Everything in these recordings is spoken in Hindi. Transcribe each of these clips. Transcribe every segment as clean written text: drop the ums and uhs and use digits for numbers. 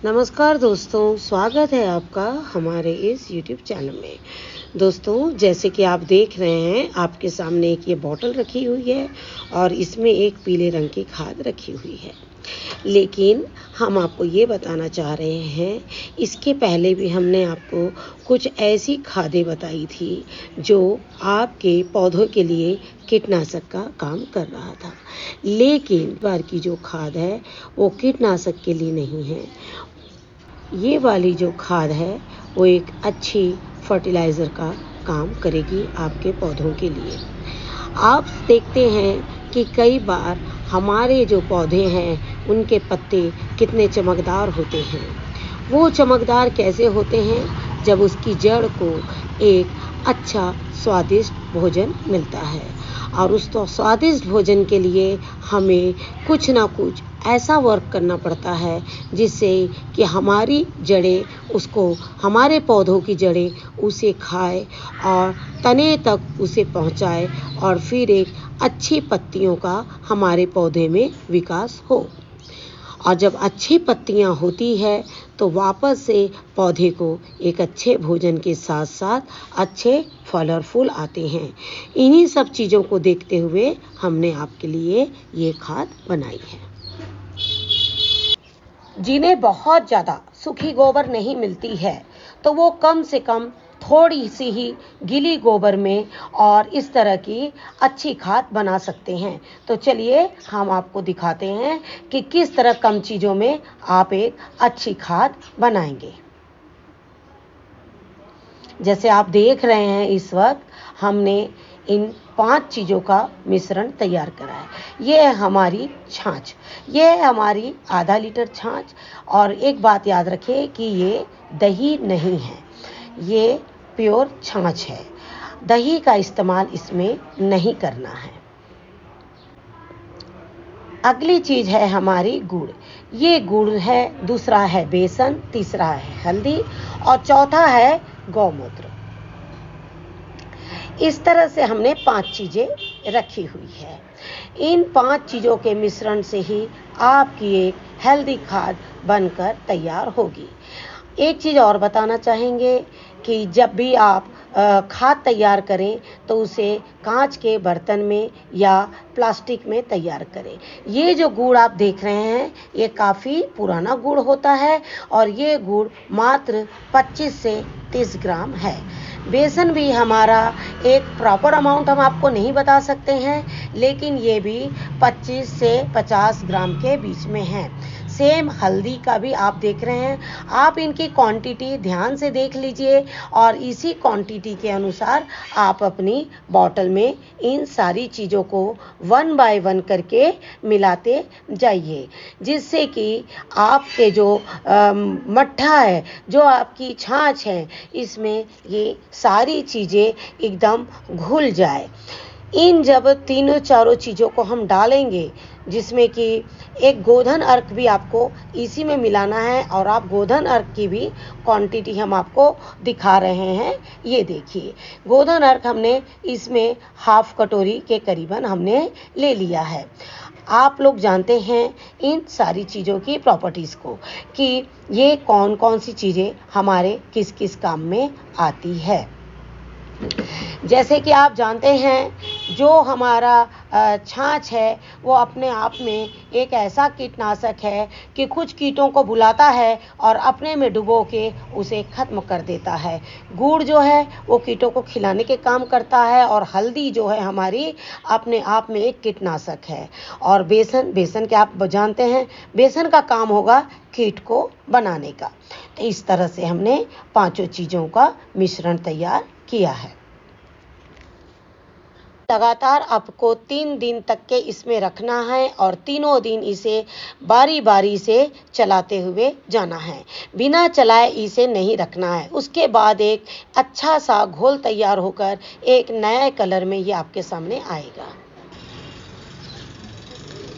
नमस्कार दोस्तों, स्वागत है आपका हमारे इस YouTube चैनल में। दोस्तों, जैसे कि आप देख रहे हैं, आपके सामने एक ये बॉटल रखी हुई है और इसमें एक पीले रंग की खाद रखी हुई है। लेकिन हम आपको ये बताना चाह रहे हैं, इसके पहले भी हमने आपको कुछ ऐसी खादें बताई थी जो आपके पौधों के लिए कीटनाशक का काम कर रहा था। लेकिन इस बार की जो खाद है वो कीटनाशक के लिए नहीं है। ये वाली जो खाद है वो एक अच्छी फर्टिलाइज़र का काम करेगी आपके पौधों के लिए। आप देखते हैं कि कई बार हमारे जो पौधे हैं उनके पत्ते कितने चमकदार होते हैं। वो चमकदार कैसे होते हैं? जब उसकी जड़ को एक अच्छा स्वादिष्ट भोजन मिलता है। और उस तो स्वादिष्ट भोजन के लिए हमें कुछ ना कुछ ऐसा वर्क करना पड़ता है जिससे कि हमारी जड़ें उसको, हमारे पौधों की जड़ें उसे खाए और तने तक उसे पहुंचाए और फिर एक अच्छी पत्तियों का हमारे पौधे में विकास हो। और जब अच्छी पत्तियां होती है तो वापस से पौधे को एक अच्छे भोजन के साथ साथ अच्छे फल और फूल आते हैं। इन्हीं सब चीज़ों को देखते हुए हमने आपके लिए ये खाद बनाई है। जिन्हें बहुत ज़्यादा सूखी गोबर नहीं मिलती है तो वो कम से कम थोड़ी सी ही गीली गोबर में और इस तरह की अच्छी खाद बना सकते हैं। तो चलिए हम आपको दिखाते हैं कि किस तरह कम चीज़ों में आप एक अच्छी खाद बनाएंगे। जैसे आप देख रहे हैं, इस वक्त हमने इन 5 चीज़ों का मिश्रण तैयार करा है। ये है हमारी छाछ, ये है हमारी आधा लीटर छाछ। और एक बात याद रखें कि ये दही नहीं है, ये प्योर छाछ है। दही का इस्तेमाल इसमें नहीं करना है। अगली चीज़ है हमारी गुड़। ये गुड़ है, दूसरा है बेसन, तीसरा है हल्दी और चौथा है गौमूत्र। इस तरह से हमने 5 चीज़ें रखी हुई है। इन 5 चीज़ों के मिश्रण से ही आपकी एक हेल्दी खाद बनकर तैयार होगी। एक चीज़ और बताना चाहेंगे कि जब भी आप खाद तैयार करें तो उसे कांच के बर्तन में या प्लास्टिक में तैयार करें। ये जो गुड़ आप देख रहे हैं ये काफ़ी पुराना गुड़ होता है और ये गुड़ मात्र 25 से 30 ग्राम है। बेसन भी हमारा एक प्रॉपर अमाउंट हम आपको नहीं बता सकते हैं, लेकिन ये भी 25 से 50 ग्राम के बीच में है। सेम हल्दी का भी आप देख रहे हैं। आप इनकी क्वांटिटी ध्यान से देख लीजिए और इसी क्वांटिटी के अनुसार आप अपनी बॉटल में इन सारी चीज़ों को 1 बाय 1 करके मिलाते जाइए, जिससे कि आपके जो मट्ठा है, जो आपकी छाछ है, इसमें ये सारी चीज़ें एकदम घुल जाए। इन जब तीनों चारों चीज़ों को हम डालेंगे, जिसमें कि एक गोधन अर्क भी आपको इसी में मिलाना है और आप गोधन अर्क की भी क्वांटिटी हम आपको दिखा रहे हैं। ये देखिए, गोधन अर्क हमने इसमें हाफ कटोरी के करीबन हमने ले लिया है। आप लोग जानते हैं इन सारी चीज़ों की प्रॉपर्टीज़ को कि ये कौन कौन सी चीज़ें हमारे किस किस काम में आती है। जैसे कि आप जानते हैं, जो हमारा छाछ है वो अपने आप में एक ऐसा कीटनाशक है कि कुछ कीटों को बुलाता है और अपने में डुबो के उसे ख़त्म कर देता है। गुड़ जो है वो कीटों को खिलाने के काम करता है और हल्दी जो है हमारी अपने आप में एक कीटनाशक है। और बेसन के आप जानते हैं, बेसन का काम होगा कीट को बनाने का। तो इस तरह से हमने 5 चीज़ों का मिश्रण तैयार किया है। लगातार आपको 3 दिन तक के इसमें रखना है और तीनों दिन इसे बारी बारी से चलाते हुए जाना है। बिना चलाए इसे नहीं रखना है। उसके बाद एक अच्छा सा घोल तैयार होकर एक नए कलर में ये आपके सामने आएगा।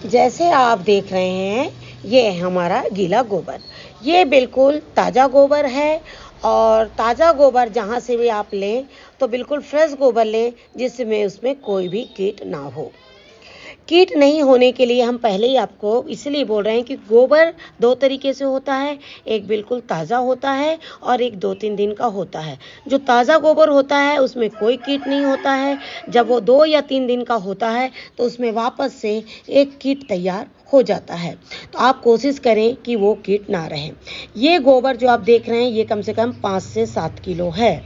जैसे आप देख रहे हैं, ये हमारा गीला गोबर, ये बिल्कुल ताज़ा गोबर है। और ताज़ा गोबर जहाँ से भी आप लें तो बिल्कुल फ्रेश गोबर लें, जिसमें उसमें कोई भी कीट ना हो। कीट नहीं होने के लिए हम पहले ही आपको इसलिए बोल रहे हैं कि गोबर दो तरीके से होता है, एक बिल्कुल ताज़ा होता है और एक 2-3 दिन का होता है। जो ताज़ा गोबर होता है उसमें कोई कीट नहीं होता है। जब वो 2 या 3 दिन का होता है तो उसमें वापस से एक कीट तैयार हो जाता है। तो आप कोशिश करें कि वो कीट ना रहे। ये गोबर जो आप देख रहे हैं ये कम से कम 5 से 7 किलो है।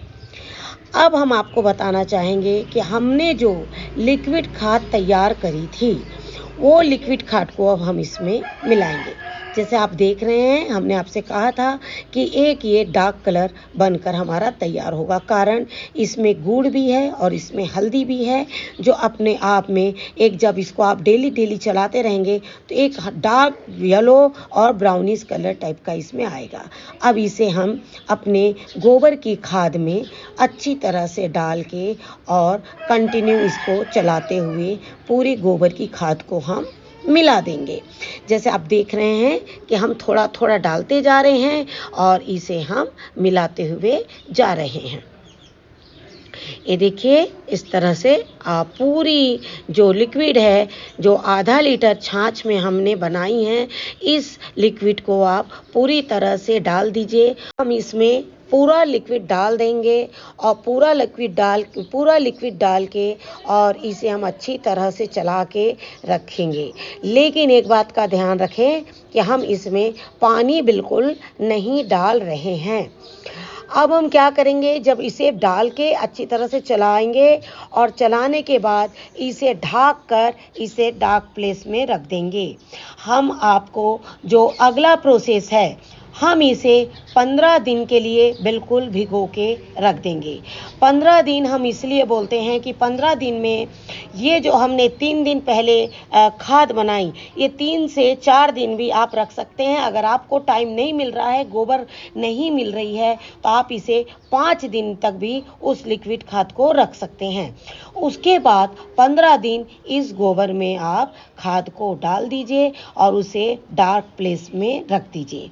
अब हम आपको बताना चाहेंगे कि हमने जो लिक्विड खाद तैयार करी थी वो लिक्विड खाद को अब हम इसमें मिलाएंगे। जैसे आप देख रहे हैं, हमने आपसे कहा था कि एक ये डार्क कलर बनकर हमारा तैयार होगा, कारण इसमें गुड़ भी है और इसमें हल्दी भी है, जो अपने आप में एक जब इसको आप डेली चलाते रहेंगे तो एक डार्क येलो और ब्राउनिश कलर टाइप का इसमें आएगा। अब इसे हम अपने गोबर की खाद में अच्छी तरह से डाल के और कंटिन्यू इसको चलाते हुए पूरी गोबर की खाद को हम मिला देंगे। जैसे आप देख रहे हैं कि हम थोड़ा थोड़ा डालते जा रहे हैं और इसे हम मिलाते हुए जा रहे हैं। ये देखिए, इस तरह से आप पूरी जो लिक्विड है, जो आधा लीटर छाछ में हमने बनाई है, इस लिक्विड को आप पूरी तरह से डाल दीजिए। हम इसमें पूरा लिक्विड डाल देंगे और पूरा लिक्विड डाल के और इसे हम अच्छी तरह से चला के रखेंगे। लेकिन एक बात का ध्यान रखें कि हम इसमें पानी बिल्कुल नहीं डाल रहे हैं। अब हम क्या करेंगे, जब इसे डाल के अच्छी तरह से चलाएंगे और चलाने के बाद इसे ढक कर इसे डार्क प्लेस में रख देंगे। हम आपको जो अगला प्रोसेस है, हम इसे 15 दिन के लिए बिल्कुल भिगो के रख देंगे। 15 दिन हम इसलिए बोलते हैं कि 15 दिन में ये जो हमने 3 दिन पहले खाद बनाई, ये 3 से 4 दिन भी आप रख सकते हैं। अगर आपको टाइम नहीं मिल रहा है, गोबर नहीं मिल रही है, तो आप इसे 5 दिन तक भी उस लिक्विड खाद को रख सकते हैं। उसके बाद 15 दिन इस गोबर में आप खाद को डाल दीजिए और उसे डार्क प्लेस में रख दीजिए।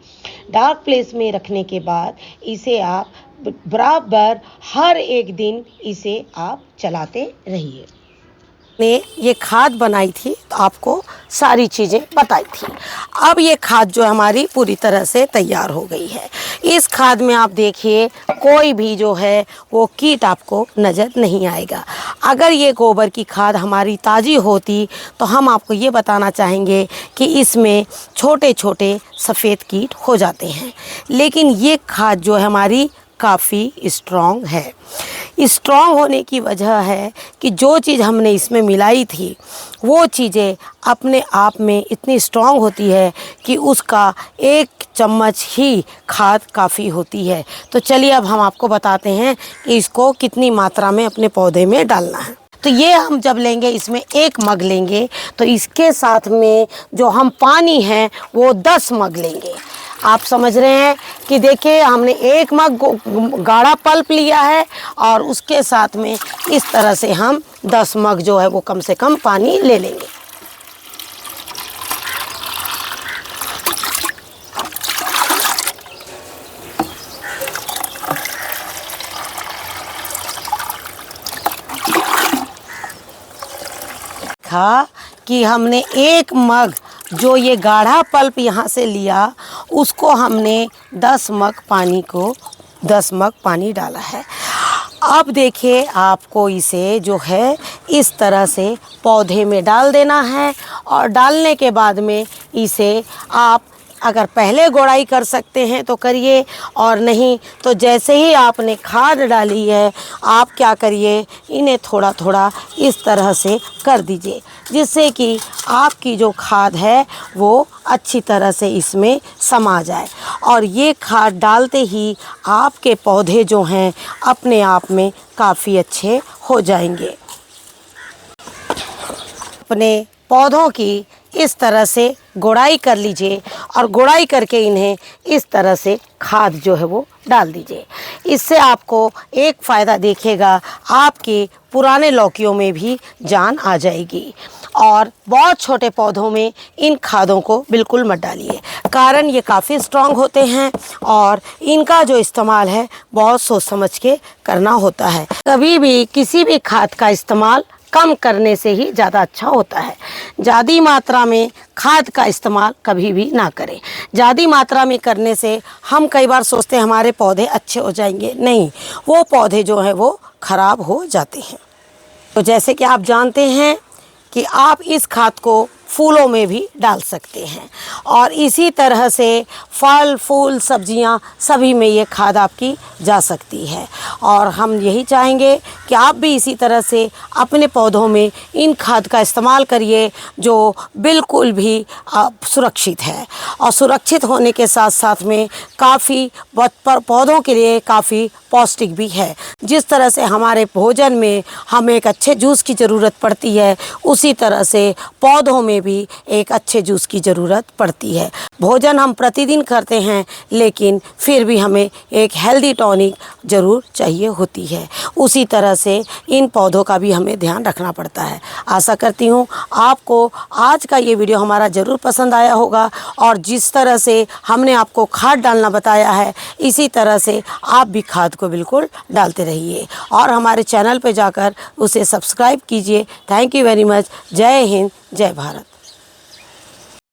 डार्क प्लेस में रखने के बाद इसे आप बराबर हर एक दिन इसे आप चलाते रहिए। ने ये खाद बनाई थी तो आपको सारी चीज़ें बताई थी। अब ये खाद जो हमारी पूरी तरह से तैयार हो गई है। इस खाद में आप देखिए कोई भी जो है वो कीट आपको नज़र नहीं आएगा। अगर ये गोबर की खाद हमारी ताज़ी होती तो हम आपको ये बताना चाहेंगे कि इसमें छोटे छोटे सफ़ेद कीट हो जाते हैं, लेकिन ये खाद जो है हमारी काफ़ी स्ट्रॉन्ग है। स्ट्रॉन्ग होने की वजह है कि जो चीज़ हमने इसमें मिलाई थी वो चीज़ें अपने आप में इतनी स्ट्रॉन्ग होती है कि उसका 1 चम्मच ही खाद काफ़ी होती है। तो चलिए अब हम आपको बताते हैं कि इसको कितनी मात्रा में अपने पौधे में डालना है। तो ये हम जब लेंगे, इसमें 1 मग लेंगे, तो इसके साथ में जो हम पानी है वो 10 मग लेंगे। आप समझ रहे हैं कि देखिए हमने 1 मग गाढ़ा पल्प लिया है और उसके साथ में इस तरह से हम 10 मग जो है वो कम से कम पानी ले लेंगे। कि हमने 1 मग जो ये गाढ़ा पल्प यहाँ से लिया उसको हमने 10 मग पानी डाला है। अब देखिए आपको इसे जो है इस तरह से पौधे में डाल देना है और डालने के बाद में इसे आप अगर पहले गोड़ाई कर सकते हैं तो करिए, और नहीं तो जैसे ही आपने खाद डाली है आप क्या करिए, इन्हें थोड़ा थोड़ा इस तरह से कर दीजिए, जिससे कि आपकी जो खाद है वो अच्छी तरह से इसमें समा जाए। और ये खाद डालते ही आपके पौधे जो हैं अपने आप में काफ़ी अच्छे हो जाएंगे। अपने पौधों की इस तरह से गोड़ाई कर लीजिए और गोड़ाई करके इन्हें इस तरह से खाद जो है वो डाल दीजिए। इससे आपको एक फ़ायदा देखिएगा, आपके पुराने लौकियों में भी जान आ जाएगी। और बहुत छोटे पौधों में इन खादों को बिल्कुल मत डालिए, कारण ये काफ़ी स्ट्रांग होते हैं और इनका जो इस्तेमाल है बहुत सोच समझ के करना होता है। कभी भी किसी भी खाद का इस्तेमाल कम करने से ही ज़्यादा अच्छा होता है। ज़्यादा मात्रा में खाद का इस्तेमाल कभी भी ना करें। ज़्यादा मात्रा में करने से हम कई बार सोचते हैं हमारे पौधे अच्छे हो जाएंगे, नहीं, वो पौधे जो हैं वो ख़राब हो जाते हैं। तो जैसे कि आप जानते हैं कि आप इस खाद को फूलों में भी डाल सकते हैं और इसी तरह से फल फूल सब्जियां सभी में ये खाद आपकी जा सकती है। और हम यही चाहेंगे कि आप भी इसी तरह से अपने पौधों में इन खाद का इस्तेमाल करिए जो बिल्कुल भी सुरक्षित है और सुरक्षित होने के साथ साथ में काफ़ी पौधों के लिए काफ़ी पौष्टिक भी है। जिस तरह से हमारे भोजन में हमें एक अच्छे जूस की ज़रूरत पड़ती है, उसी तरह से पौधों में भी एक अच्छे जूस की ज़रूरत पड़ती है। भोजन हम प्रतिदिन करते हैं लेकिन फिर भी हमें एक हेल्दी टॉनिक ज़रूर चाहिए होती है। उसी तरह से इन पौधों का भी हमें ध्यान रखना पड़ता है। आशा करती हूँ आपको आज का ये वीडियो हमारा ज़रूर पसंद आया होगा और जिस तरह से हमने आपको खाद डालना बताया है इसी तरह से आप भी खाद को बिल्कुल डालते रहिए और हमारे चैनल पर जाकर उसे सब्सक्राइब कीजिए। Thank you very much. जय हिंद, जय भारत।